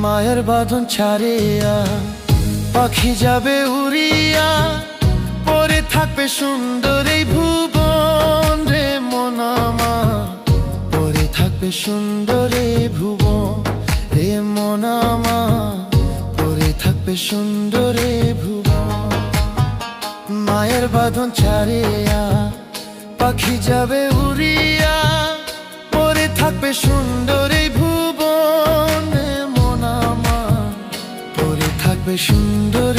মায়ের বাঁধন ছাড়িয়া পাখি যাবে উড়িয়া, পরে থাকবে সুন্দর এই ভুবন রে মন আমার, পরে থাকবে সুন্দর এই ভুবন রে মন আমার, পরে থাকবে সুন্দর এই ভুবন। মায়ের বাঁধন ছাড়িয়া পাখি যাবে উড়িয়া, পরে থাকবে সুন্দর এই ভুবন রে মন আমার, পরে থাকবে সুন্দর